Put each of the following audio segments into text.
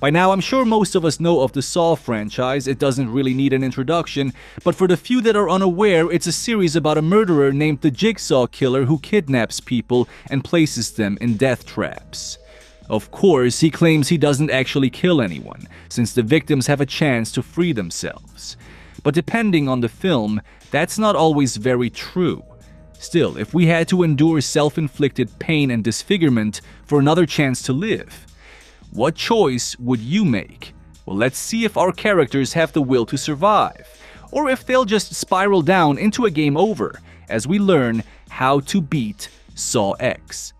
By now, I'm sure most of us know of the Saw franchise, it doesn't really need an introduction, but for the few that are unaware, it's a series about a murderer named the Jigsaw Killer who kidnaps people and places them in death traps. Of course, he claims he doesn't actually kill anyone, since the victims have a chance to free themselves. But depending on the film, that's not always very true. Still, if we had to endure self-inflicted pain and disfigurement for another chance to live, what choice would you make? Well, let's see if our characters have the will to survive, or if they'll just spiral down into a game over as we learn how to beat Saw X.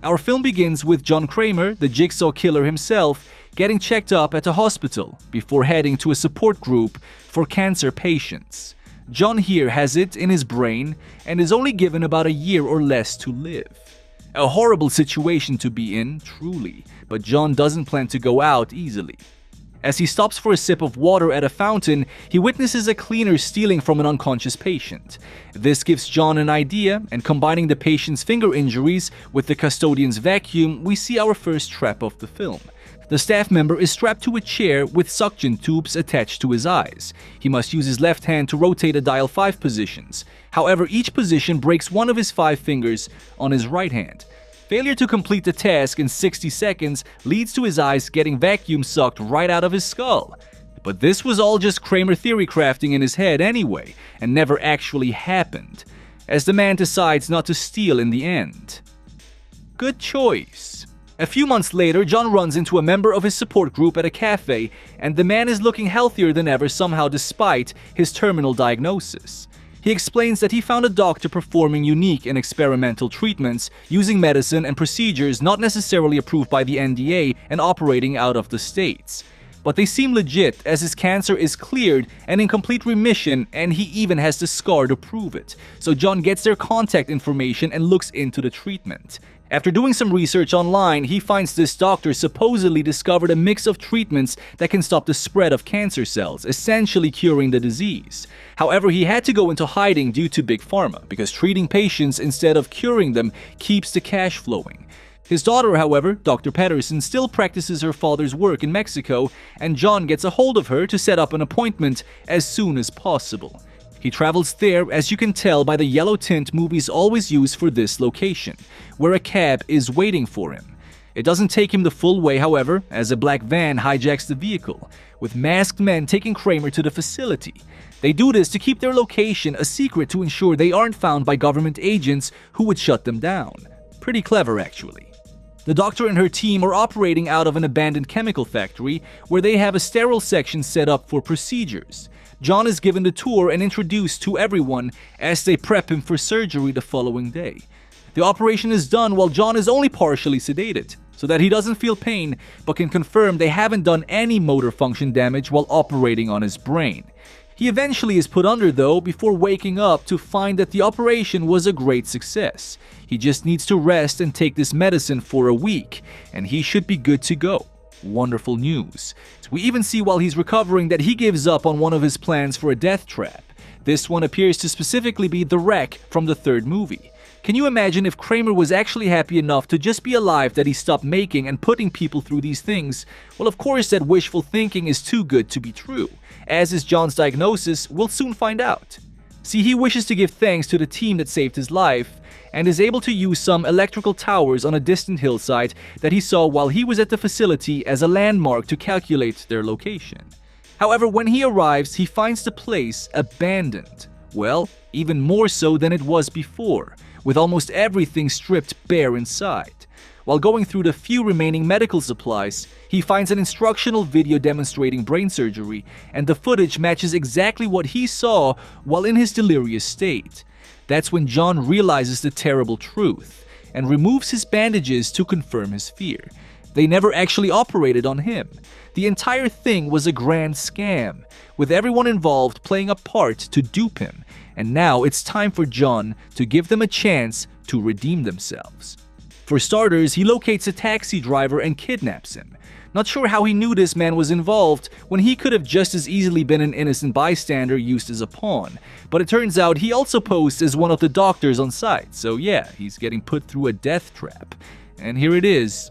Our film begins with John Kramer, the Jigsaw Killer himself, getting checked up at a hospital before heading to a support group for cancer patients. John here has it in his brain and is only given about a year or less to live. A horrible situation to be in, truly, but John doesn't plan to go out easily. As he stops for a sip of water at a fountain, he witnesses a cleaner stealing from an unconscious patient. This gives John an idea, and combining the patient's finger injuries with the custodian's vacuum, we see our first trap of the film. The staff member is strapped to a chair with suction tubes attached to his eyes. He must use his left hand to rotate a dial 5 positions. However, each position breaks one of his 5 fingers on his right hand. Failure to complete the task in 60 seconds leads to his eyes getting vacuum sucked right out of his skull. But this was all just Kramer theory crafting in his head anyway, and never actually happened, as the man decides not to steal in the end. Good choice. A few months later, John runs into a member of his support group at a cafe, and the man is looking healthier than ever somehow despite his terminal diagnosis. He explains that he found a doctor performing unique and experimental treatments, using medicine and procedures not necessarily approved by the NDA and operating out of the States. But they seem legit, as his cancer is cleared and in complete remission, and he even has the scar to prove it. So John gets their contact information and looks into the treatment. After doing some research online, he finds this doctor supposedly discovered a mix of treatments that can stop the spread of cancer cells, essentially curing the disease. However, he had to go into hiding due to Big Pharma, because treating patients instead of curing them keeps the cash flowing. His daughter, however, Dr. Patterson, still practices her father's work in Mexico, and John gets a hold of her to set up an appointment as soon as possible. He travels there, as you can tell by the yellow tint movies always use for this location, where a cab is waiting for him. It doesn't take him the full way, however, as a black van hijacks the vehicle, with masked men taking Kramer to the facility. They do this to keep their location a secret to ensure they aren't found by government agents who would shut them down. Pretty clever, actually. The doctor and her team are operating out of an abandoned chemical factory where they have a sterile section set up for procedures. John is given the tour and introduced to everyone as they prep him for surgery the following day. The operation is done while John is only partially sedated, so that he doesn't feel pain, but can confirm they haven't done any motor function damage while operating on his brain. He eventually is put under though, before waking up to find that the operation was a great success. He just needs to rest and take this medicine for a week, and he should be good to go. Wonderful news. We even see while he's recovering that he gives up on one of his plans for a death trap. This one appears to specifically be the wreck from the third movie. Can you imagine if Kramer was actually happy enough to just be alive that he stopped making and putting people through these things? Well, of course that wishful thinking is too good to be true. As is John's diagnosis, we'll soon find out. See, he wishes to give thanks to the team that saved his life, and is able to use some electrical towers on a distant hillside that he saw while he was at the facility as a landmark to calculate their location. However, when he arrives, he finds the place abandoned. Well, even more so than it was before, with almost everything stripped bare inside. While going through the few remaining medical supplies, he finds an instructional video demonstrating brain surgery, and the footage matches exactly what he saw while in his delirious state. That's when John realizes the terrible truth and removes his bandages to confirm his fear. They never actually operated on him. The entire thing was a grand scam, with everyone involved playing a part to dupe him, and now it's time for John to give them a chance to redeem themselves. For starters, he locates a taxi driver and kidnaps him. Not sure how he knew this man was involved when he could have just as easily been an innocent bystander used as a pawn. But it turns out he also posed as one of the doctors on site, so yeah, he's getting put through a death trap. And here it is.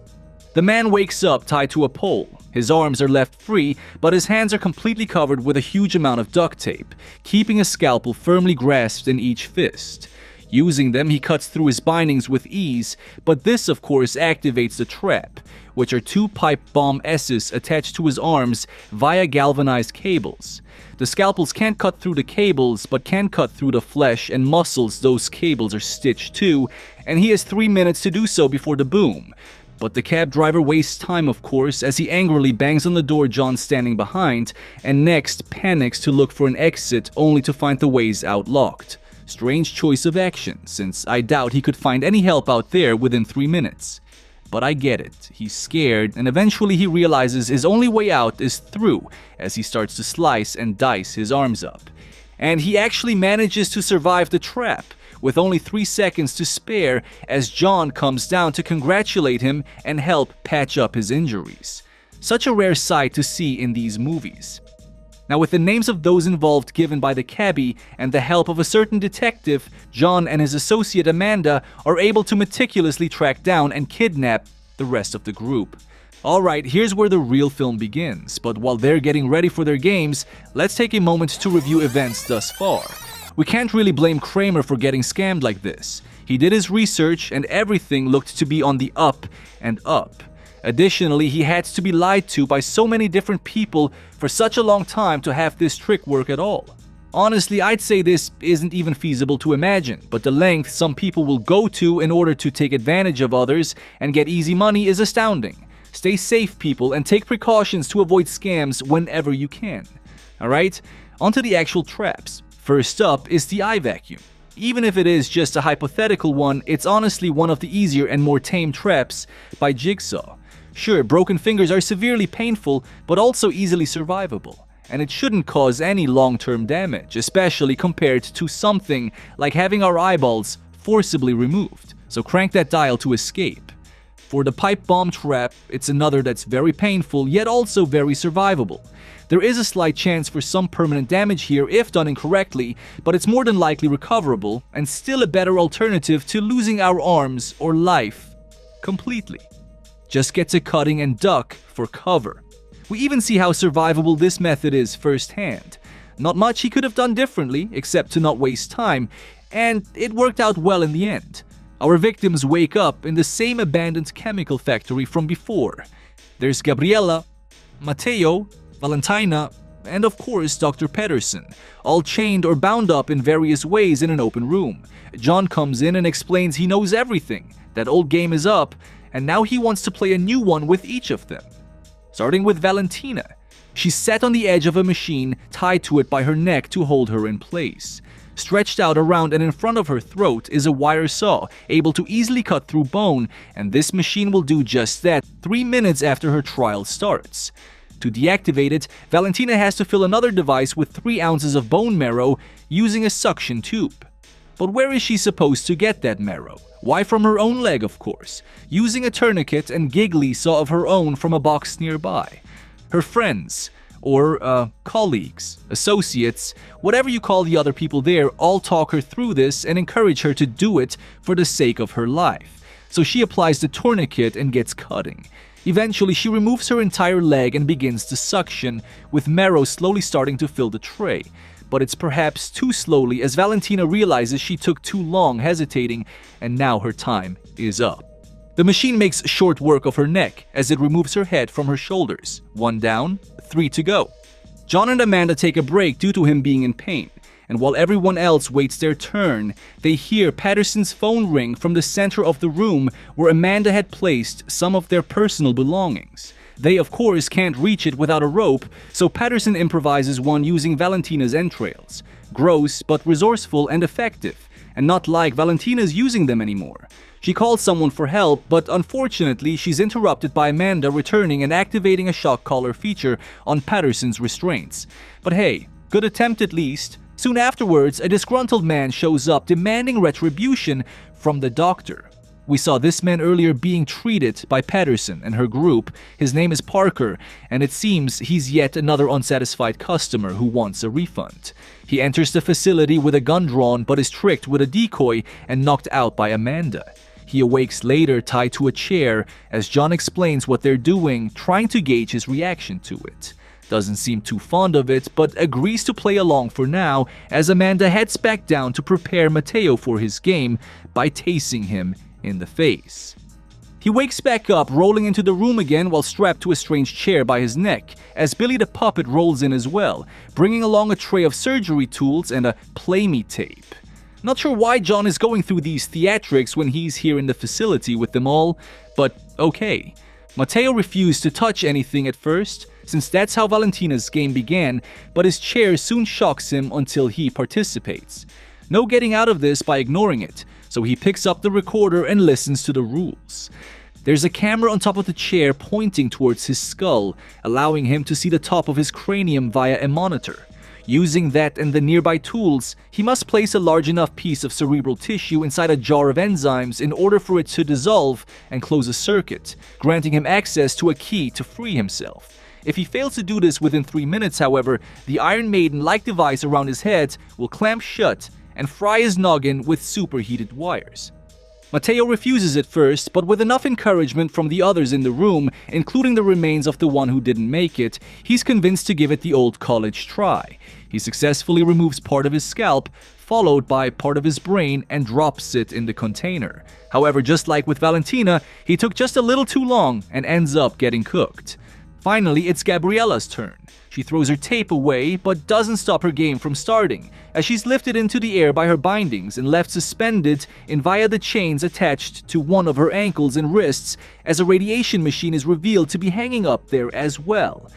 The man wakes up tied to a pole. His arms are left free, but his hands are completely covered with a huge amount of duct tape, keeping a scalpel firmly grasped in each fist. Using them, he cuts through his bindings with ease, but this of course activates the trap, which are two pipe bomb S's attached to his arms via galvanized cables. The scalpels can't cut through the cables, but can cut through the flesh and muscles those cables are stitched to, and he has 3 minutes to do so before the boom. But the cab driver wastes time, of course, as he angrily bangs on the door John's standing behind, and next panics to look for an exit only to find the ways out locked. Strange choice of action, since I doubt he could find any help out there within 3 minutes. But I get it. He's scared, and eventually he realizes his only way out is through, as he starts to slice and dice his arms up. And he actually manages to survive the trap, with only 3 seconds to spare as John comes down to congratulate him and help patch up his injuries. Such a rare sight to see in these movies. Now, with the names of those involved given by the cabbie and the help of a certain detective, John and his associate Amanda are able to meticulously track down and kidnap the rest of the group. Alright, here's where the real film begins, but while they're getting ready for their games, let's take a moment to review events thus far. We can't really blame Kramer for getting scammed like this. He did his research and everything looked to be on the up and up. Additionally, he had to be lied to by so many different people for such a long time to have this trick work at all. Honestly, I'd say this isn't even feasible to imagine, but the length some people will go to in order to take advantage of others and get easy money is astounding. Stay safe, people, and take precautions to avoid scams whenever you can. Alright, onto the actual traps. First up is the eye vacuum. Even if it is just a hypothetical one, it's honestly one of the easier and more tame traps by Jigsaw. Sure, broken fingers are severely painful, but also easily survivable, and it shouldn't cause any long-term damage, especially compared to something like having our eyeballs forcibly removed, so crank that dial to escape. For the pipe bomb trap, it's another that's very painful, yet also very survivable. There is a slight chance for some permanent damage here if done incorrectly, but it's more than likely recoverable, and still a better alternative to losing our arms or life completely. Just get to cutting and duck for cover. We even see how survivable this method is firsthand. Not much he could have done differently, except to not waste time, and it worked out well in the end. Our victims wake up in the same abandoned chemical factory from before. There's Gabriella, Matteo, Valentina, and of course Dr. Pedersen, all chained or bound up in various ways in an open room. John comes in and explains he knows everything, that old game is up, and now he wants to play a new one with each of them. Starting with Valentina. She's sat on the edge of a machine, tied to it by her neck to hold her in place. Stretched out around and in front of her throat is a wire saw, able to easily cut through bone, and this machine will do just that 3 minutes after her trial starts. To deactivate it, Valentina has to fill another device with 3 ounces of bone marrow using a suction tube. But where is she supposed to get that marrow? Why, from her own leg, of course, using a tourniquet and giggly saw of her own from a box nearby. Her friends, or colleagues, associates, whatever you call the other people there, all talk her through this and encourage her to do it for the sake of her life. So she applies the tourniquet and gets cutting. Eventually, she removes her entire leg and begins to suction, with marrow slowly starting to fill the tray. But it's perhaps too slowly as Valentina realizes she took too long hesitating, and now her time is up. The machine makes short work of her neck as it removes her head from her shoulders. 1 down, 3 to go. John and Amanda take a break due to him being in pain, and while everyone else waits their turn, they hear Patterson's phone ring from the center of the room where Amanda had placed some of their personal belongings. They, of course, can't reach it without a rope, so Patterson improvises one using Valentina's entrails. Gross, but resourceful and effective, and not like Valentina's using them anymore. She calls someone for help, but unfortunately, she's interrupted by Amanda returning and activating a shock collar feature on Patterson's restraints. But hey, good attempt at least. Soon afterwards, a disgruntled man shows up demanding retribution from the doctor. We saw this man earlier being treated by Patterson and her group. His name is Parker, and it seems he's yet another unsatisfied customer who wants a refund. He enters the facility with a gun drawn but is tricked with a decoy and knocked out by Amanda. He awakes later tied to a chair as John explains what they're doing, trying to gauge his reaction to it. Doesn't seem too fond of it, but agrees to play along for now as Amanda heads back down to prepare Mateo for his game by tasing him in the face. He wakes back up, rolling into the room again while strapped to a strange chair by his neck, as Billy the puppet rolls in as well, bringing along a tray of surgery tools and a play me tape. Not sure why John is going through these theatrics when he's here in the facility with them all, but okay. Mateo refused to touch anything at first, since that's how Valentina's game began, but his chair soon shocks him until he participates. No getting out of this by ignoring it, so he picks up the recorder and listens to the rules. There's a camera on top of the chair pointing towards his skull, allowing him to see the top of his cranium via a monitor. Using that and the nearby tools, he must place a large enough piece of cerebral tissue inside a jar of enzymes in order for it to dissolve and close a circuit, granting him access to a key to free himself. If he fails to do this within 3 minutes, however, the Iron Maiden-like device around his head will clamp shut and fry his noggin with superheated wires. Mateo refuses at first, but with enough encouragement from the others in the room, including the remains of the one who didn't make it, he's convinced to give it the old college try. He successfully removes part of his scalp, followed by part of his brain, and drops it in the container. However, just like with Valentina, he took just a little too long and ends up getting cooked. Finally, it's Gabriella's turn. She throws her tape away, but doesn't stop her game from starting, as she's lifted into the air by her bindings and left suspended in via the chains attached to one of her ankles and wrists, as a radiation machine is revealed to be hanging up there as well.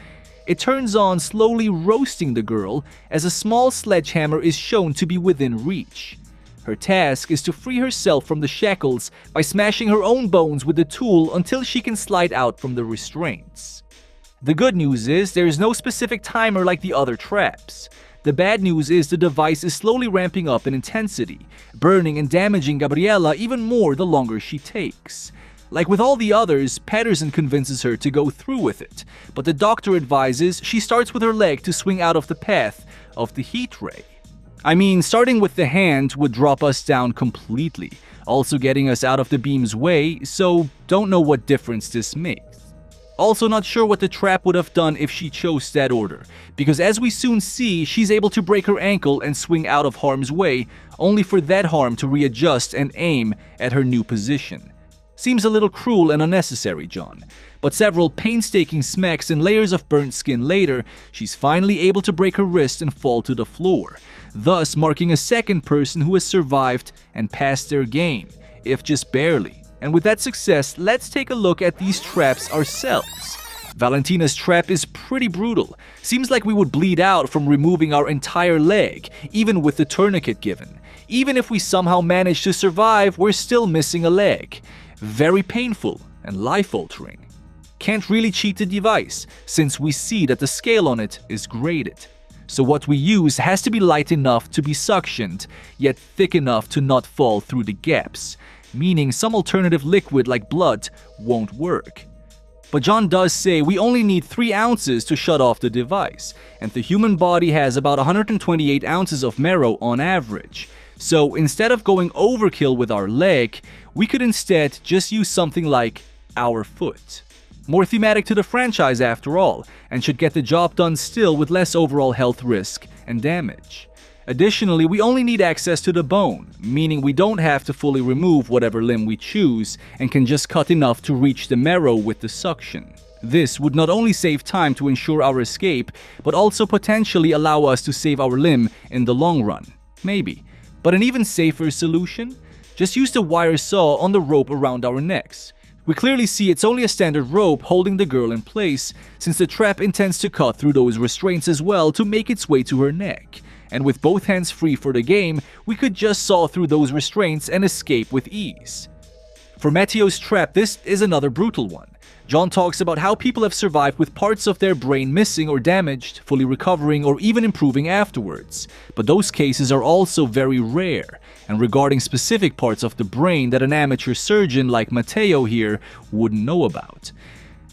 It turns on, slowly roasting the girl, as a small sledgehammer is shown to be within reach. Her task is to free herself from the shackles by smashing her own bones with the tool until she can slide out from the restraints. The good news is there is no specific timer like the other traps. The bad news is the device is slowly ramping up in intensity, burning and damaging Gabriella even more the longer she takes. Like with all the others, Patterson convinces her to go through with it, but the doctor advises she starts with her leg to swing out of the path of the heat ray. I mean, starting with the hand would drop us down completely, also getting us out of the beam's way, so don't know what difference this makes. Also not sure what the trap would have done if she chose that order, because as we soon see, she's able to break her ankle and swing out of harm's way, only for that harm to readjust and aim at her new position. Seems a little cruel and unnecessary, John. But several painstaking smacks and layers of burnt skin later, she's finally able to break her wrist and fall to the floor, thus marking a second person who has survived and passed their game, if just barely. And with that success, let's take a look at these traps ourselves. Valentina's trap is pretty brutal. Seems like we would bleed out from removing our entire leg, even with the tourniquet given. Even if we somehow manage to survive, we're still missing a leg. Very painful and life-altering. Can't really cheat the device, since we see that the scale on it is graded. So what we use has to be light enough to be suctioned, yet thick enough to not fall through the gaps, meaning some alternative liquid like blood won't work. But John does say we only need 3 ounces to shut off the device, and the human body has about 128 ounces of marrow on average. So instead of going overkill with our leg, we could instead just use something like our foot. More thematic to the franchise after all, and should get the job done still with less overall health risk and damage. Additionally, we only need access to the bone, meaning we don't have to fully remove whatever limb we choose and can just cut enough to reach the marrow with the suction. This would not only save time to ensure our escape, but also potentially allow us to save our limb in the long run. Maybe. But an even safer solution? Just use the wire saw on the rope around our necks. We clearly see it's only a standard rope holding the girl in place, since the trap intends to cut through those restraints as well to make its way to her neck. And with both hands free for the game, we could just saw through those restraints and escape with ease. For Mateo's trap, this is another brutal one. John talks about how people have survived with parts of their brain missing or damaged, fully recovering or even improving afterwards. But those cases are also very rare, and regarding specific parts of the brain that an amateur surgeon like Mateo here wouldn't know about,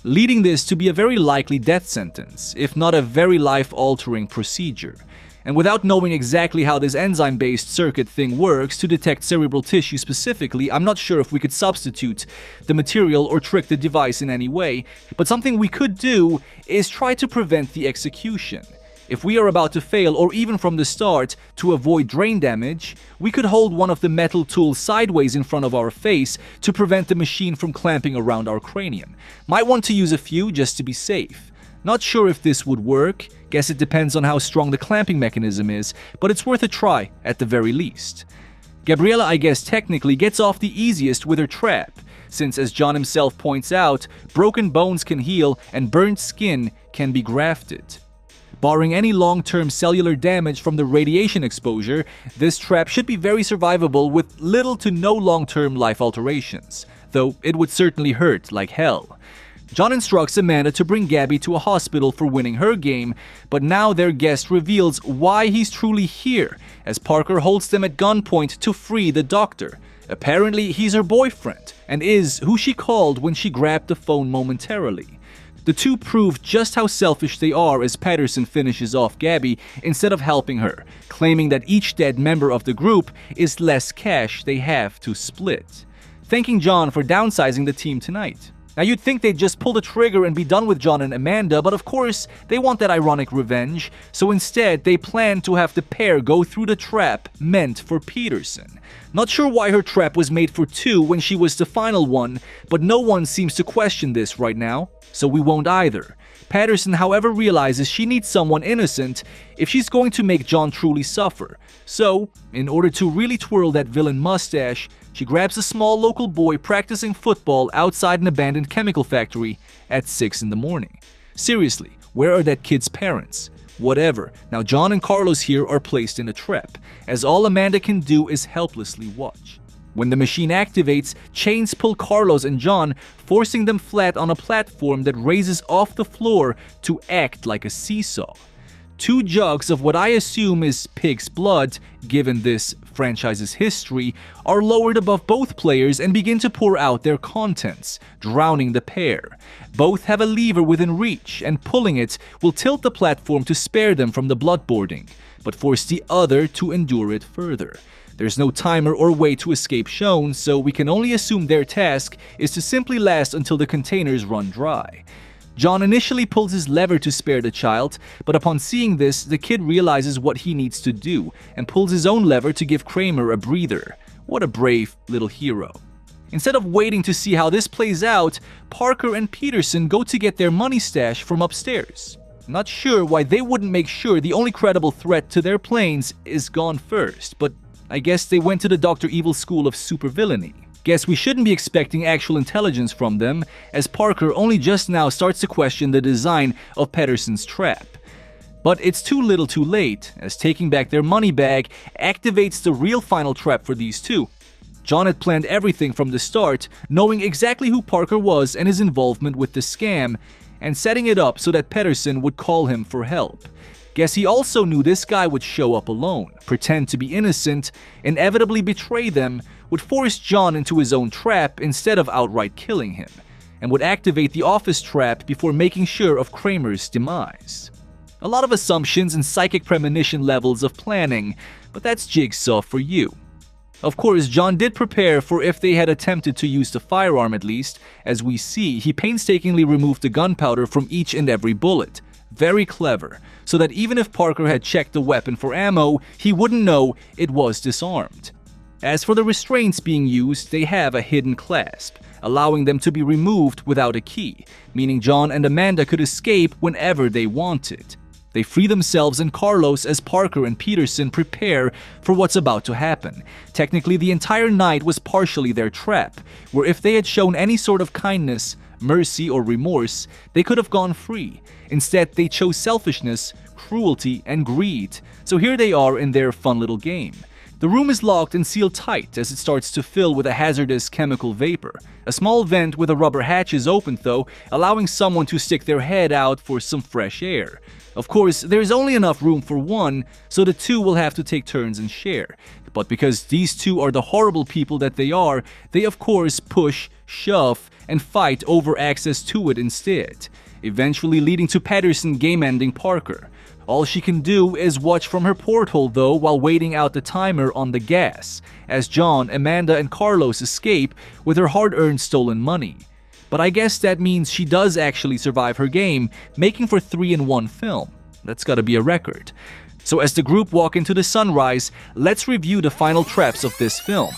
leading this to be a very likely death sentence, if not a very life-altering procedure. And without knowing exactly how this enzyme-based circuit thing works to detect cerebral tissue specifically, I'm not sure if we could substitute the material or trick the device in any way, but something we could do is try to prevent the execution. If we are about to fail, or even from the start, to avoid brain damage, we could hold one of the metal tools sideways in front of our face to prevent the machine from clamping around our cranium. Might want to use a few just to be safe. Not sure if this would work, guess it depends on how strong the clamping mechanism is, but it's worth a try at the very least. Gabriella, I guess, technically gets off the easiest with her trap, since as John himself points out, broken bones can heal and burnt skin can be grafted. Barring any long-term cellular damage from the radiation exposure, this trap should be very survivable with little to no long-term life alterations, though it would certainly hurt like hell. John instructs Amanda to bring Gabby to a hospital for winning her game, but now their guest reveals why he's truly here, as Parker holds them at gunpoint to free the doctor. Apparently, he's her boyfriend, and is who she called when she grabbed the phone momentarily. The two prove just how selfish they are as Patterson finishes off Gabby instead of helping her, claiming that each dead member of the group is less cash they have to split. Thanking John for downsizing the team tonight. Now you'd think they'd just pull the trigger and be done with John and Amanda, but of course they want that ironic revenge, so instead they plan to have the pair go through the trap meant for Peterson. Not sure why her trap was made for two when she was the final one, but no one seems to question this right now, so we won't either. Patterson, however, realizes she needs someone innocent if she's going to make John truly suffer. So, in order to really twirl that villain mustache, she grabs a small local boy practicing football outside an abandoned chemical factory at 6 in the morning. Seriously, where are that kid's parents? Whatever, now John and Carlos here are placed in a trap, as all Amanda can do is helplessly watch. When the machine activates, chains pull Carlos and John, forcing them flat on a platform that raises off the floor to act like a seesaw. 2 jugs of what I assume is pig's blood, given this franchise's history, are lowered above both players and begin to pour out their contents, drowning the pair. Both have a lever within reach, and pulling it will tilt the platform to spare them from the bloodboarding, but force the other to endure it further. There's no timer or way to escape shown, so we can only assume their task is to simply last until the containers run dry. John initially pulls his lever to spare the child, but upon seeing this, the kid realizes what he needs to do and pulls his own lever to give Kramer a breather. What a brave little hero. Instead of waiting to see how this plays out, Parker and Peterson go to get their money stash from upstairs. Not sure why they wouldn't make sure the only credible threat to their planes is gone first, but I guess they went to the Dr. Evil school of supervillainy. Guess we shouldn't be expecting actual intelligence from them, as Parker only just now starts to question the design of Patterson's trap. But it's too little too late, as taking back their money bag activates the real final trap for these two. John had planned everything from the start, knowing exactly who Parker was and his involvement with the scam, and setting it up so that Patterson would call him for help. Guess he also knew this guy would show up alone, pretend to be innocent, inevitably betray them, would force John into his own trap instead of outright killing him, and would activate the office trap before making sure of Kramer's demise. A lot of assumptions and psychic premonition levels of planning, but that's Jigsaw for you. Of course, John did prepare for if they had attempted to use the firearm at least. As we see, he painstakingly removed the gunpowder from each and every bullet. Very clever, so that even if Parker had checked the weapon for ammo, he wouldn't know it was disarmed. As for the restraints being used, they have a hidden clasp, allowing them to be removed without a key, meaning John and Amanda could escape whenever they wanted. They free themselves and Carlos as Parker and Peterson prepare for what's about to happen. Technically, the entire night was partially their trap, where if they had shown any sort of kindness, mercy, or remorse, they could have gone free. Instead, they chose selfishness, cruelty, and greed. So here they are in their fun little game. The room is locked and sealed tight as it starts to fill with a hazardous chemical vapor. A small vent with a rubber hatch is open though, allowing someone to stick their head out for some fresh air. Of course, there is only enough room for one, so the two will have to take turns and share. But because these two are the horrible people that they are, they of course push, shove, and fight over access to it instead, eventually leading to Patterson game-ending Parker. All she can do is watch from her porthole though while waiting out the timer on the gas, as John, Amanda, and Carlos escape with her hard-earned stolen money. But I guess that means she does actually survive her game, making for 3 in 1 film. That's gotta be a record. So as the group walk into the sunrise, let's review the final traps of this film.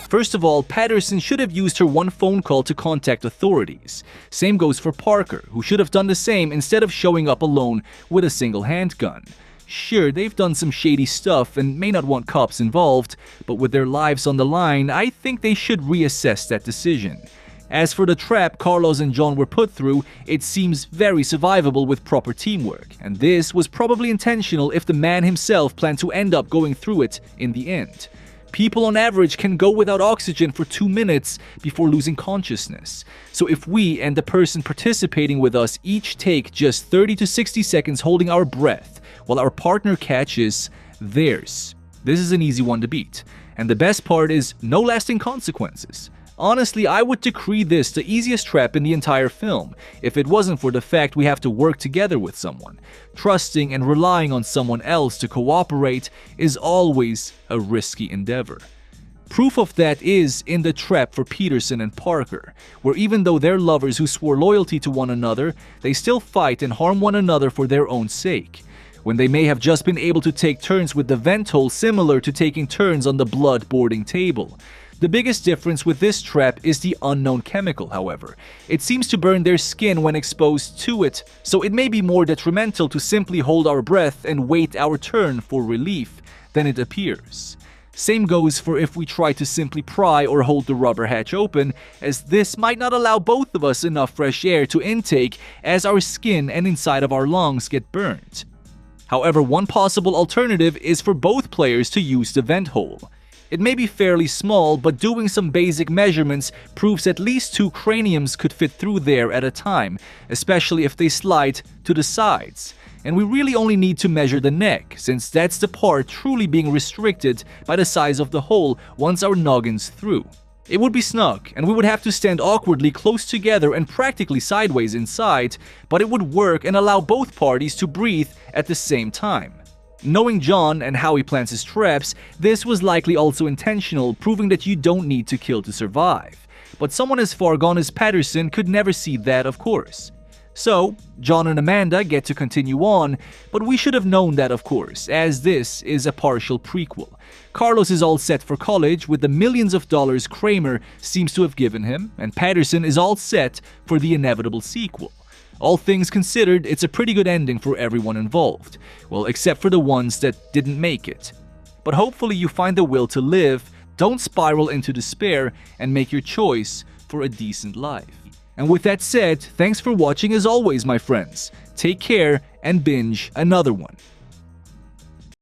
First of all, Patterson should have used her one phone call to contact authorities. Same goes for Parker, who should have done the same instead of showing up alone with a single handgun. Sure, they've done some shady stuff and may not want cops involved, but with their lives on the line, I think they should reassess that decision. As for the trap Carlos and John were put through, it seems very survivable with proper teamwork, and this was probably intentional if the man himself planned to end up going through it in the end. People on average can go without oxygen for 2 minutes before losing consciousness. So if we and the person participating with us each take just 30 to 60 seconds holding our breath while our partner catches theirs, this is an easy one to beat. And the best part is no lasting consequences. Honestly, I would decree this the easiest trap in the entire film if it wasn't for the fact we have to work together with someone. Trusting and relying on someone else to cooperate is always a risky endeavor. Proof of that is in the trap for Peterson and Parker, where even though they're lovers who swore loyalty to one another, they still fight and harm one another for their own sake, when they may have just been able to take turns with the vent hole similar to taking turns on the blood boarding table. The biggest difference with this trap is the unknown chemical, however. It seems to burn their skin when exposed to it, so it may be more detrimental to simply hold our breath and wait our turn for relief than it appears. Same goes for if we try to simply pry or hold the rubber hatch open, as this might not allow both of us enough fresh air to intake as our skin and inside of our lungs get burnt. However, one possible alternative is for both players to use the vent hole. It may be fairly small, but doing some basic measurements proves at least 2 craniums could fit through there at a time, especially if they slide to the sides. And we really only need to measure the neck, since that's the part truly being restricted by the size of the hole once our noggin's through. It would be snug, and we would have to stand awkwardly close together and practically sideways inside, but it would work and allow both parties to breathe at the same time. Knowing John and how he plans his traps, this was likely also intentional, proving that you don't need to kill to survive. But someone as far gone as Patterson could never see that, of course. So, John and Amanda get to continue on, but we should have known that, of course, as this is a partial prequel. Carlos is all set for college with the millions of dollars Kramer seems to have given him, and Patterson is all set for the inevitable sequel. All things considered, it's a pretty good ending for everyone involved. Well, except for the ones that didn't make it. But hopefully you find the will to live, don't spiral into despair, and make your choice for a decent life. And with that said, thanks for watching as always, my friends. Take care and binge another one.